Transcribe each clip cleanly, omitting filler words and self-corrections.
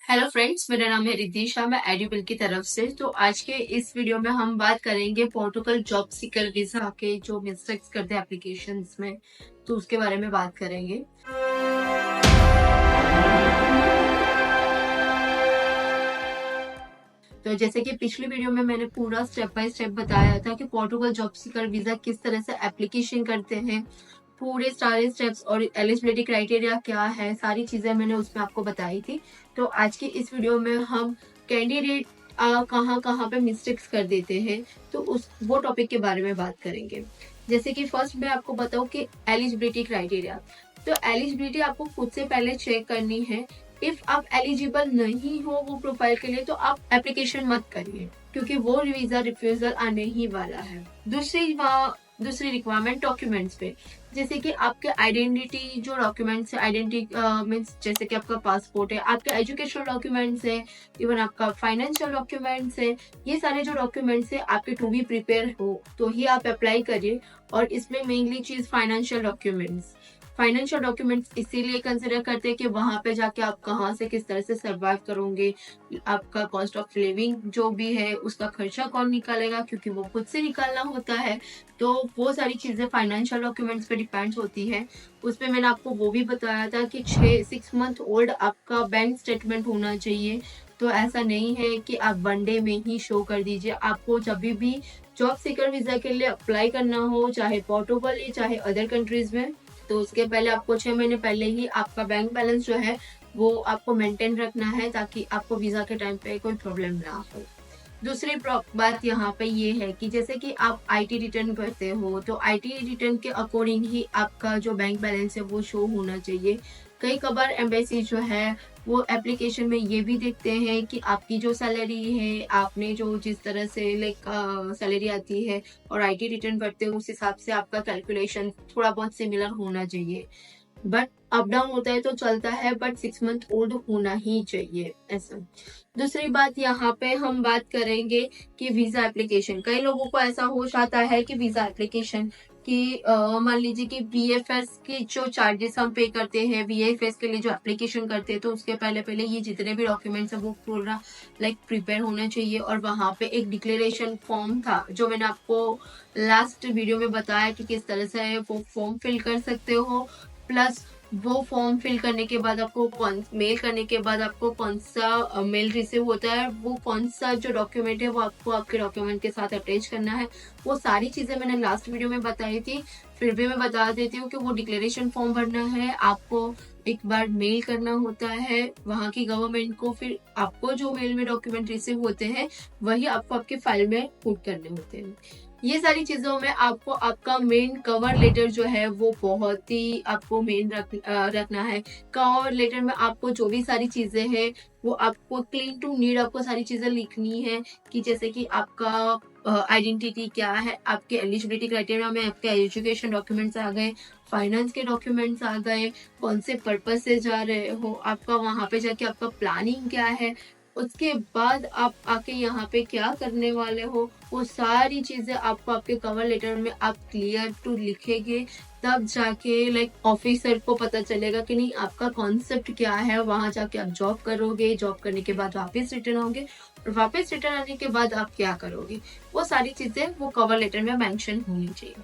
Hello friends, मेरा नाम है रिद्धि, मैं एडुबिल की तरफ से। तो आज के इस वीडियो में हम बात करेंगे पोर्टुगल जॉब सीकर वीजा के जो मिस्टेक्स करते हैं एप्लीकेशंस में, तो उसके बारे में बात करेंगे। तो जैसे कि पिछली वीडियो में मैंने पूरा स्टेप बाय स्टेप बताया था कि पोर्टुगल जॉब सीकर वीजा किस तरह से एप्लीकेशन करते हैं, पूरे सारे स्टेप्स और एलिजिबिलिटी क्राइटेरिया क्या है, सारी चीजें मैंने उसमें आपको बताई थी। तो आज की इस वीडियो में हम कैंडिडेट कहाँ कहाँ पे मिस्टेक्स कर देते हैं, तो वो टॉपिक के बारे में बात करेंगे। जैसे कि फर्स्ट मैं आपको बताऊं कि एलिजिबिलिटी क्राइटेरिया। तो एलिजिबिलिटी आपको खुद से पहले चेक करनी है। इफ आप एलिजिबल नहीं हो वो प्रोफाइल के लिए, तो आप एप्लीकेशन मत करिए, क्योंकि वो वीजा रिफ्यूजल आने ही वाला है। दूसरी रिक्वायरमेंट डॉक्यूमेंट्स पे, जैसे कि आपके आइडेंटिटी जो डॉक्यूमेंट्स है, आइडेंटिटी मीन्स जैसे कि आपका पासपोर्ट है, आपके एजुकेशनल डॉक्यूमेंट्स है, इवन आपका फाइनेंशियल डॉक्यूमेंट्स है, ये सारे जो डॉक्यूमेंट्स है आपके टू बी प्रिपेयर हो तो ही आप अप्लाई करिए। और इसमें मेनली चीज फाइनेंशियल डॉक्यूमेंट्स इसीलिए कंसिडर करते हैं कि वहां पे जाके आप कहाँ से किस तरह से सर्वाइव करोगे, आपका कॉस्ट ऑफ लिविंग जो भी है उसका खर्चा कौन निकालेगा, क्योंकि वो खुद से निकालना होता है। तो वो सारी चीजें फाइनेंशियल डॉक्यूमेंट्स पे डिपेंड होती है। उसपे मैंने आपको वो भी बताया था कि 6 मंथ ओल्ड आपका बैंक स्टेटमेंट होना चाहिए। तो ऐसा नहीं है कि आप वनडे में ही शो कर दीजिए। आपको जब भी जॉब सीकर वीजा के लिए अप्लाई करना हो, चाहे पोर्टुगल या चाहे अदर कंट्रीज में, तो उसके पहले आपको 6 महीने पहले ही आपका बैंक बैलेंस जो है वो आपको मेंटेन रखना है, ताकि आपको वीजा के टाइम पे कोई प्रॉब्लम ना हो। दूसरी बात यहाँ पे ये है कि जैसे कि आप आईटी रिटर्न करते हो, तो आईटी रिटर्न के अकॉर्डिंग ही आपका जो बैंक बैलेंस है वो शो होना चाहिए। कई कबार एम्बेसी जो है वो एप्लीकेशन में ये भी देखते हैं कि आपकी जो सैलरी है, आपने जो जिस तरह से सैलरी आती है और आईटी रिटर्न भरते हो, उस हिसाब से आपका कैलकुलेशन थोड़ा बहुत सिमिलर होना चाहिए। बट अप डाउन होता है तो चलता है, बट 6 मंथ ओल्ड होना ही चाहिए ऐसा। दूसरी बात यहाँ पे हम बात करेंगे कि वीजा एप्लीकेशन। कई लोगों को ऐसा हो जाता है कि वीजा एप्लीकेशन कि मान लीजिए कि वीएफएस के जो चार्जेस हम पे करते हैं, वीएफएस के लिए जो एप्लीकेशन करते हैं, तो उसके पहले ये जितने भी डॉक्यूमेंट्स है वो पूरा प्रिपेयर होना चाहिए। और वहाँ पे एक डिक्लेरेशन फॉर्म था जो मैंने आपको लास्ट वीडियो में बताया कि किस तरह से वो फॉर्म फिल कर सकते हो। प्लस वो फॉर्म फिल करने के बाद आपको मेल करने के बाद आपको कौन सा मेल रिसीव होता है, वो कौन सा जो डॉक्यूमेंट है वो आपको आपके डॉक्यूमेंट के साथ अटैच करना है, वो सारी चीजें मैंने लास्ट वीडियो में बताई थी। फिर भी मैं बता देती हूँ कि वो डिक्लेरेशन फॉर्म भरना है, आपको एक बार मेल करना होता है वहाँ की गवर्नमेंट को, फिर आपको जो मेल में डॉक्यूमेंट रिसीव होते हैं वही आपको आपके फाइल में पुट करने होते हैं। ये सारी चीजों में आपको आपका मेन कवर लेटर जो है वो बहुत ही आपको मेन रखना है। कवर लेटर में आपको जो भी सारी चीजें हैं वो आपको क्लीन टू नीड आपको सारी चीजें लिखनी है, कि जैसे कि आपका आइडेंटिटी क्या है, आपके एलिजिबिलिटी क्राइटेरिया में आपके एजुकेशन डॉक्यूमेंट्स आ गए, फाइनेंस के डॉक्यूमेंट्स आ गए, कौन से पर्पज से जा रहे हो, आपका वहां पे जाके आपका प्लानिंग क्या है, उसके बाद आप आके यहाँ पे क्या करने वाले हो, वो सारी चीजें आपको आपके कवर लेटर में आप क्लियर टू लिखेंगे। तब जाके ऑफिसर को पता चलेगा कि नहीं आपका कॉन्सेप्ट क्या है। वहां जाके आप जॉब करोगे, जॉब करने के बाद वापस रिटर्न आओगे, और वापस रिटर्न आने के बाद आप क्या करोगे, वो सारी चीजें वो कवर लेटर में मेंशन होनी चाहिए।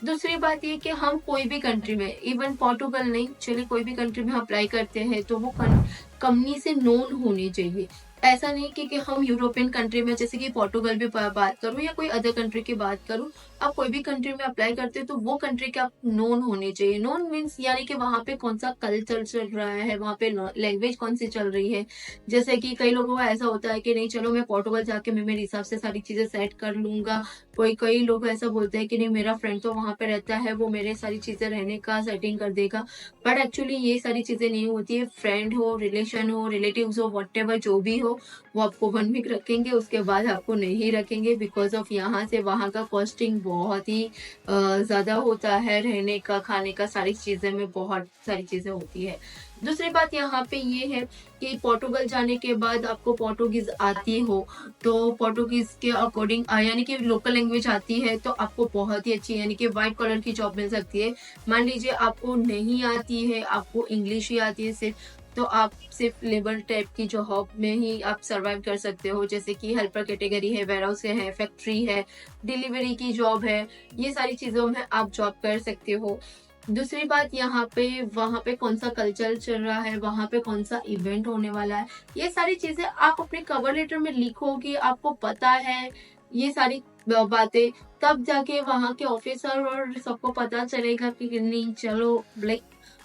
दूसरी बात ये कि हम कोई भी कंट्री में, इवन पोर्टुगल नहीं, चलिए कोई भी कंट्री में अप्लाई करते हैं तो वो कंपनी से नोन होनी चाहिए। ऐसा नहीं कि हम यूरोपियन कंट्री में, जैसे कि पोर्टुगल भी बात करूं या कोई अदर कंट्री की बात करूं, आप कोई भी कंट्री में अप्लाई करते हैं तो वो कंट्री के आप नोन होने चाहिए। नोन मीन्स यानी कि वहां पे कौन सा कल्चर चल रहा है, वहां पे लैंग्वेज कौन सी चल रही है। जैसे कि कई लोगों का ऐसा होता है कि नहीं चलो मैं पोर्टुगल जाके मैं मेरे हिसाब से सारी चीजें सेट कर लूंगा। कई लोग ऐसा बोलते हैं कि नहीं मेरा फ्रेंड तो वहां पे रहता है, वो मेरे सारी चीजें रहने का सेटिंग कर देगा। बट एक्चुअली ये सारी चीजें नहीं होती है। फ्रेंड हो, रिलेशन हो, रिलेटिव्स हो, व्हाटएवर जो भी हो, वो आपको 1 वीक रखेंगे, उसके बाद आपको नहीं रखेंगे, बिकॉज ऑफ यहाँ से वहाँ का कॉस्टिंग बहुत ही ज्यादा होता है। रहने का, खाने का, सारी चीजें में बहुत सारी चीजें होती है। दूसरी बात यहाँ पे ये है कि पोर्टुगल जाने के बाद आपको पोर्टुगीज आती हो तो पोर्टुगीज के अकॉर्डिंग यानी कि लोकल लैंग्वेज आती है तो आपको बहुत ही अच्छी यानी कि व्हाइट कॉलर की जॉब मिल सकती है। मान लीजिए आपको नहीं आती है, आपको इंग्लिश ही आती है सिर्फ, तो आप सिर्फ लेबर टाइप की जॉब में ही आप सर्वाइव कर सकते हो, जैसे कि हेल्पर कैटेगरी है, वेयरहाउस है, फैक्ट्री है, डिलीवरी की जॉब है, ये सारी चीज़ों में आप जॉब कर सकते हो। दूसरी बात, यहाँ पे वहाँ पे कौन सा कल्चर चल रहा है, वहाँ पे कौन सा इवेंट होने वाला है, ये सारी चीज़ें आप अपने कवर लेटर में लिखोगे, आपको पता है ये सारी बातें, तब जाके वहाँ के ऑफिसर और सबको पता चलेगा कि नहीं, चलो लाइक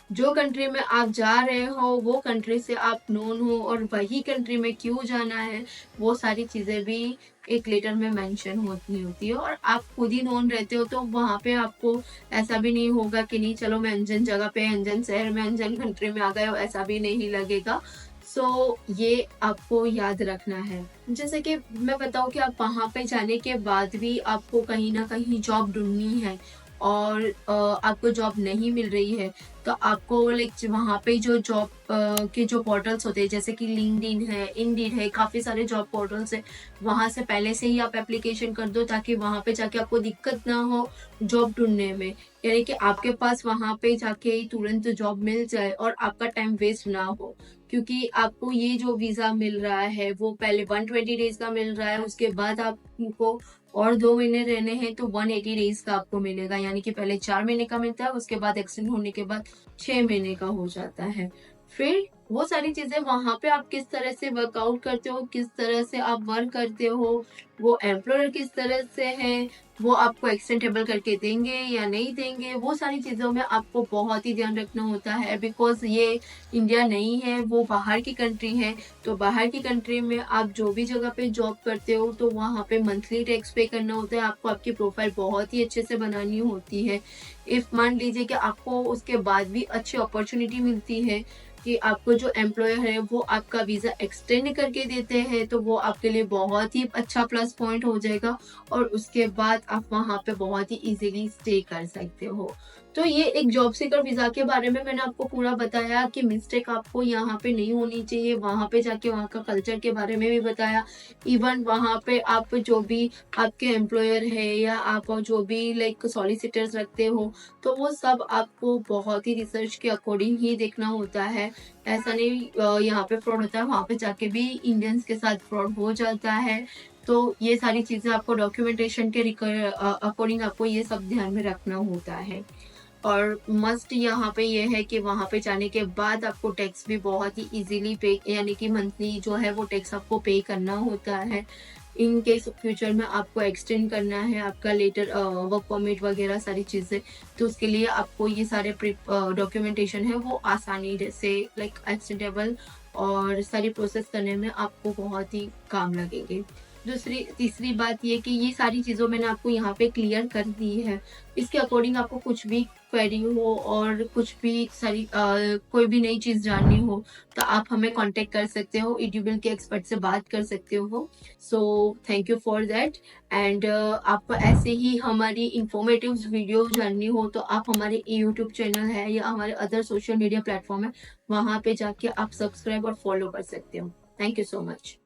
जो कंट्री में आप जा रहे हो वो कंट्री से आप नोन हो, और वही कंट्री में क्यों जाना है, वो सारी चीज़ें भी एक लेटर में मेंशन होती है। और आप खुद ही नोन रहते हो तो वहाँ पे आपको ऐसा भी नहीं होगा कि नहीं चलो मैं अनजान जगह पे, अनजान शहर में, अनजान कंट्री में आ गए हो, ऐसा भी नहीं लगेगा। सो ये आपको याद रखना है। जैसे कि मैं बताऊँ कि आप वहाँ पे जाने के बाद भी आपको कहीं ना कहीं जॉब ढूंढनी है और आपको जॉब नहीं मिल रही है, तो आपको लाइक वहाँ पे जो जॉब के जो पोर्टल्स होते हैं, जैसे कि लिंक्डइन है, इंडीड है, काफ़ी सारे जॉब पोर्टल्स है, वहाँ से पहले से ही आप एप्लीकेशन कर दो ताकि वहाँ पे जाके आपको दिक्कत ना हो जॉब ढूंढने में। यानी कि आपके पास वहाँ पे जाके ही तुरंत जॉब मिल जाए और आपका टाइम वेस्ट ना हो, क्योंकि आपको ये जो वीज़ा मिल रहा है वो पहले 120 डेज का मिल रहा है, उसके बाद आपको और 2 महीने रहने हैं तो 180 डेज का आपको मिलेगा, यानी कि पहले 4 महीने का मिलता है, उसके बाद एक्सटेंड होने के बाद 6 महीने का हो जाता है। फिर वो सारी चीज़ें वहाँ पे आप किस तरह से वर्कआउट करते हो, किस तरह से आप वर्क करते हो, वो एम्प्लॉयर किस तरह से है, वो आपको एक्सटेंडेबल करके देंगे या नहीं देंगे, वो सारी चीज़ों में आपको बहुत ही ध्यान रखना होता है, बिकॉज़ ये इंडिया नहीं है, वो बाहर की कंट्री है। तो बाहर की कंट्री में आप जो भी जगह पे जॉब करते हो तो वहाँ पे मंथली टैक्स पे करना होता है, आपको आपकी प्रोफाइल बहुत ही अच्छे से बनानी होती है। इफ़ मान लीजिए कि आपको उसके बाद भी अच्छी अपॉर्चुनिटी मिलती है कि आपको जो एम्प्लॉयर है वो आपका वीज़ा एक्सटेंड करके देते हैं, तो वो आपके लिए बहुत ही अच्छा प्लस पॉइंट हो जाएगा और उसके बाद आप वहाँ पे बहुत ही ईज़िली स्टे कर सकते हो। तो ये एक जॉब सीकर वीज़ा के बारे में मैंने आपको पूरा बताया कि मिस्टेक आपको यहाँ पे नहीं होनी चाहिए, वहाँ पे जाके वहाँ का कल्चर के बारे में भी बताया। इवन वहाँ पे आप जो भी आपके एम्प्लॉयर है या आप जो भी लाइक सॉलिसिटर्स रखते हो, तो वो सब आपको बहुत ही रिसर्च के अकॉर्डिंग ही देखना होता है। ऐसा नहीं यहाँ पे फ्रॉड होता है, वहाँ पे जाके भी इंडियंस के साथ फ्रॉड हो जाता है। तो ये सारी चीज़ें आपको डॉक्यूमेंटेशन के अकॉर्डिंग आपको ये सब ध्यान में रखना होता है। और मस्ट यहाँ पे ये है कि वहाँ पे जाने के बाद आपको टैक्स भी बहुत ही इजीली पे, यानी कि मंथली जो है वो टैक्स आपको पे करना होता है। इन केस फ्यूचर में आपको एक्सटेंड करना है आपका लेटर वर्क परमिट वगैरह सारी चीज़ें, तो उसके लिए आपको ये सारे डॉक्यूमेंटेशन है वो आसानी से लाइक एक्सटेंडेबल और सारी प्रोसेस करने में आपको बहुत ही काम लगेंगे। तीसरी बात ये कि ये सारी चीज़ों मैंने आपको यहाँ पे क्लियर कर दी है। इसके अकॉर्डिंग आपको कुछ भी क्वेरी हो और कुछ भी कोई भी नई चीज़ जाननी हो, तो आप हमें कॉन्टेक्ट कर सकते हो, ईडब्ल्यूएल के एक्सपर्ट से बात कर सकते हो। So thank you for that. And आपको ऐसे ही हमारी इंफॉर्मेटिव वीडियो जाननी हो तो आप हमारे यूट्यूब चैनल है या हमारे अदर सोशल मीडिया प्लेटफॉर्म है, वहाँ पे जाके आप सब्सक्राइब और फॉलो कर सकते हो। Thank you so much.